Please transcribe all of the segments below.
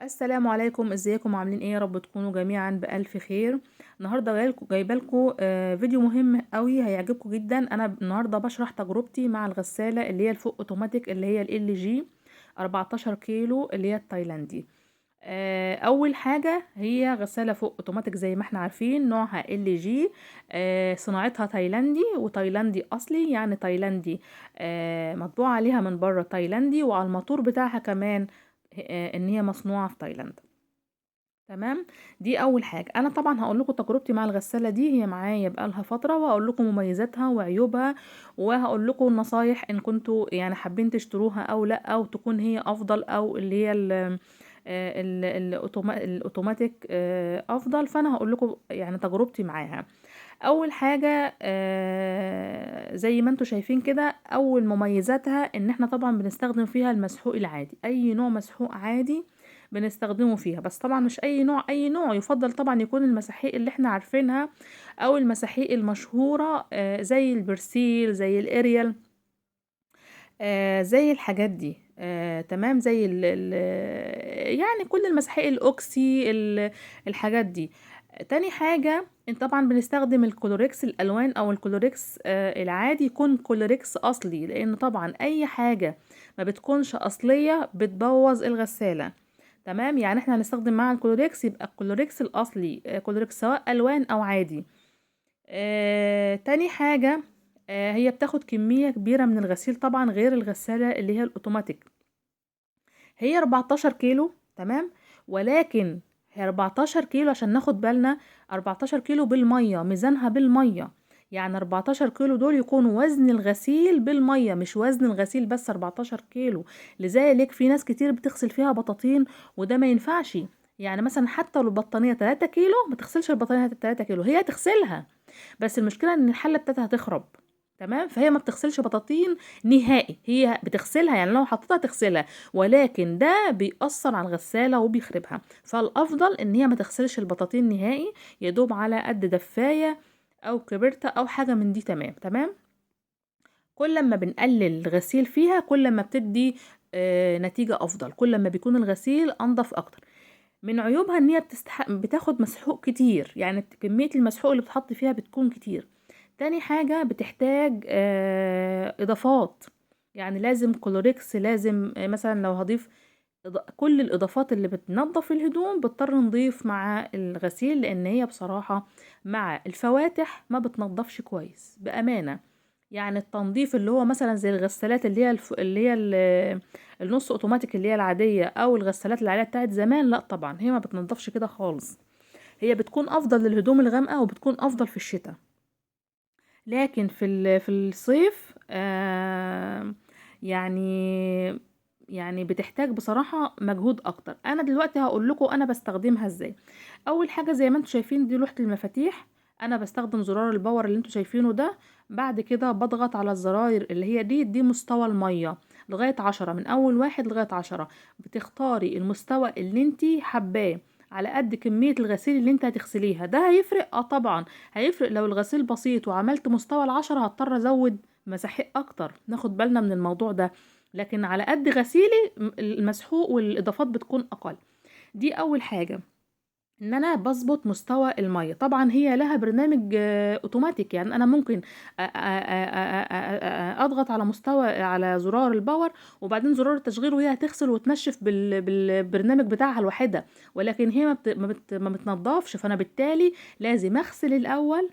السلام عليكم، ازيكم عاملين ايه؟ يا رب تكونوا جميعا بألف خير. النهارده جايبه لكم فيديو مهم قوي هيعجبكم جدا. انا النهارده بشرح تجربتي مع الغساله اللي هي الفوق اوتوماتيك اللي هي ال جي 14 كيلو اللي هي التايلاندي. اول حاجه هي غساله فوق اوتوماتيك زي ما احنا عارفين نوعها ال جي. صناعتها تايلاندي وتايلاندي اصلي، يعني تايلاندي. مطبوع عليها من بره تايلاندي، وعلى الموتور بتاعها كمان ان هي مصنوعه في تايلاند. تمام. دي اول حاجه. انا طبعا هقول لكم تجربتي مع الغساله دي، هي معايا بقالها فتره، وهقول لكم مميزاتها وعيوبها، وهقول لكم النصايح ان كنتوا يعني حابين تشتروها او لا، او تكون هي افضل، او اللي هي الاوتوماتيك افضل. فانا هقول لكم يعني تجربتي معاها. اول حاجه زي ما انتوا شايفين كده، اول مميزاتها ان احنا طبعا بنستخدم فيها المسحوق العادي، اي نوع مسحوق عادي بنستخدمه فيها. بس طبعا مش اي نوع، اي نوع يفضل طبعا يكون المساحيق اللي احنا عارفينها، او المساحيق المشهوره زي البرسيل، زي الاريال، زي الحاجات دي. تمام، زي يعني كل المساحيق الاوكسي الحاجات دي. تاني حاجة، انت طبعا بنستخدم الكلوريكس الالوان، او الكلوريكس العادي يكون كلوريكس اصلي، لان طبعا اي حاجة ما بتكونش اصلية بتبوظ الغسالة. تمام، يعني احنا هنستخدم مع الكلوريكس يبقى الكلوريكس الاصلي، كلوريكس سواء الوان او عادي. تاني حاجة، هي بتاخد كمية كبيرة من الغسيل طبعا، غير الغسالة اللي هي الاوتوماتيك. هي 14 كيلو، تمام، ولكن هي 14 كيلو عشان ناخد بالنا، 14 كيلو بالمية، ميزانها بالمية. يعني 14 كيلو دول يكونوا وزن الغسيل بالمية، مش وزن الغسيل بس 14 كيلو. لذلك في ناس كتير بتغسل فيها بطاطين، وده ما ينفعش. يعني مثلا حتى لو البطانية 3 كيلو ما تغسلش البطانية 3 كيلو، هي تغسلها بس المشكله ان الحله بتاعتها هتخرب. تمام، فهي ما بتغسلش بطاطين نهائي، هي بتغسلها يعني لو حطيتها تغسلها، ولكن ده بيأثر على الغساله وبيخربها. فالافضل ان هي ما تغسلش البطاطين نهائي، يدوب على قد دفايه او كبرته او حاجه من دي. تمام تمام. كل ما بنقلل الغسيل فيها كل ما بتدي نتيجه افضل، كل ما بيكون الغسيل انضف اكتر. من عيوبها ان هي بتاخد مسحوق كتير، يعني كمية المسحوق اللي بتحط فيها بتكون كتير. تاني حاجة بتحتاج اضافات، يعني لازم كلوريكس، لازم مثلا لو هضيف كل الاضافات اللي بتنظف الهدوم بضطر نضيف مع الغسيل، لان هي بصراحة مع الفواتح ما بتنظفش كويس بأمانة. يعني التنظيف اللي هو مثلا زي الغسالات اللي هي النص اوتوماتيك اللي هي العادية، او الغسالات العادية بتاعت زمان، لا طبعا هي ما بتنضفش كده خالص. هي بتكون افضل للهدوم الغامقة، وبتكون افضل في الشتاء. لكن في الصيف يعني يعني بتحتاج بصراحة مجهود اكتر. انا دلوقتي هقول لكم انا بستخدمها ازاي. اول حاجة زي ما انتم شايفين دي لوحة المفاتيح، انا بستخدم زرار الباور اللي انتم شايفينه ده. بعد كده بضغط على الزراير اللي هي دي مستوى المية لغاية 10، من اول واحد لغاية 10. بتختاري المستوى اللي انت حباه على قد كمية الغسيل اللي انت هتغسليها. ده هيفرق طبعا، هيفرق. لو الغسيل بسيط وعملت مستوى ال10 هضطر ازود مساحيق اكتر، ناخد بالنا من الموضوع ده. لكن على قد غسيلي المسحوق والاضافات بتكون اقل. دي اول حاجة، ان انا بظبط مستوى المية. طبعا هي لها برنامج اوتوماتيك، يعني انا ممكن اضغط على مستوى على زرار الباور، وبعدين زرار التشغيل، وهي هتغسل وتنشف بالبرنامج بتاعها الوحيدة. ولكن هي ما بتنضفش، فانا بالتالي لازم اغسل الاول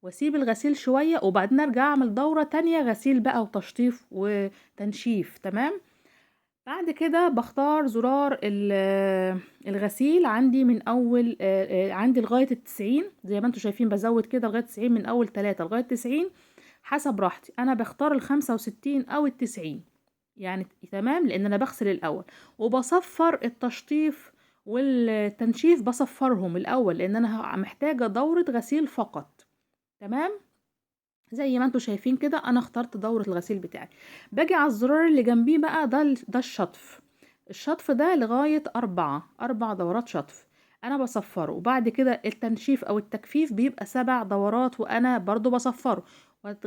واسيب الغسيل شوية، وبعدين ارجع اعمل دورة تانية غسيل بقى وتشطيف وتنشيف. تمام. بعد كده بختار زرار الغسيل عندي من اول عندي لغاية 90، زي ما انتم شايفين بزود كده لغاية 90، من اول 3 لغاية 90 حسب راحتي. انا بختار ال65 او ال90 يعني. تمام، لان انا بغسل الاول وبصفر التشطيف والتنشيف، بصفرهم الاول لان انا محتاجة دورة غسيل فقط. تمام. زي ما انتوا شايفين كده انا اخترت دورة الغسيل بتاعي. باجي على الزرار اللي جنبيه بقى، ده الشطف. الشطف ده لغاية 4 دورات شطف انا بصفره. وبعد كده التنشيف او التجفيف بيبقى 7 دورات وانا برضو بصفره.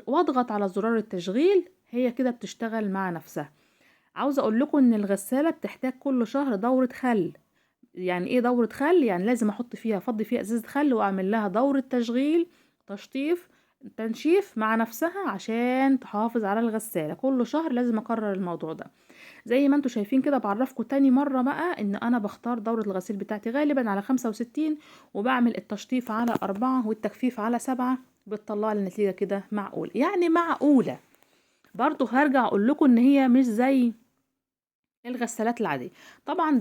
واضغط على زرار التشغيل، هي كده بتشتغل مع نفسها. عاوزة اقول لكم ان الغسالة بتحتاج كل شهر دورة خل. يعني ايه دورة خل؟ يعني لازم احط فيها، افضي فيها ازازة خل واعمل لها دورة تشغيل، تشطيف، تنشيف مع نفسها، عشان تحافظ على الغسالة. كل شهر لازم اكرر الموضوع ده. زي ما انتوا شايفين كده، بعرفكم تاني مرة بقى ان انا بختار دورة الغسيل بتاعتي غالبا على 65، وبعمل التشطيف على 4 والتجفيف على 7. بتطلع لي النتيجة كده معقولة، يعني معقولة. برضو هرجع اقول لكم ان هي مش زي الغسالات العادية. طبعا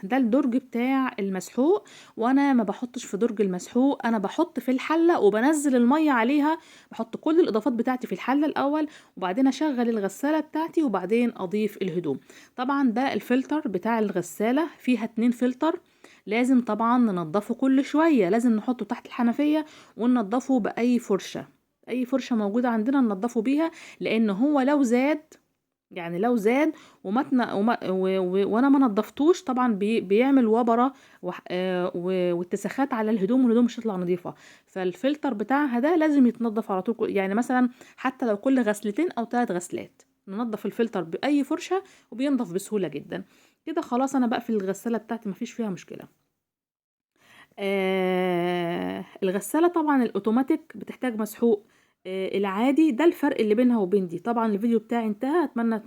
ده الدرج بتاع المسحوق، وانا ما بحطش في درج المسحوق، انا بحط في الحلة وبنزل المية عليها. بحط كل الاضافات بتاعتي في الحلة الاول، وبعدين اشغل الغسالة بتاعتي، وبعدين اضيف الهدوم. طبعا ده الفلتر بتاع الغسالة، فيها 2 فلتر. لازم طبعا ننضفه كل شوية، لازم نحطه تحت الحنفية وننضفه بأي فرشة. اي فرشة موجودة عندنا ننضفه بيها، لان هو لو زاد، يعني لو زاد وما تن... وما... وانا ما نضفتوش، طبعا بيعمل وبره واتساخات على الهدوم، والهدوم مش هتطلع نظيفه. فالفلتر بتاعها ده لازم يتنضف على طول، يعني مثلا حتى لو كل غسلتين او 3 غسلات ننضف الفلتر باي فرشه، وبينضف بسهوله جدا. كده خلاص انا بقفل الغساله بتاعتي، مفيش فيها مشكله. الغسالة طبعا الأوتوماتيك بتحتاج مسحوق. العادي ده الفرق اللي بينها وبين دي. طبعا الفيديو بتاعي انتهى، أتمنى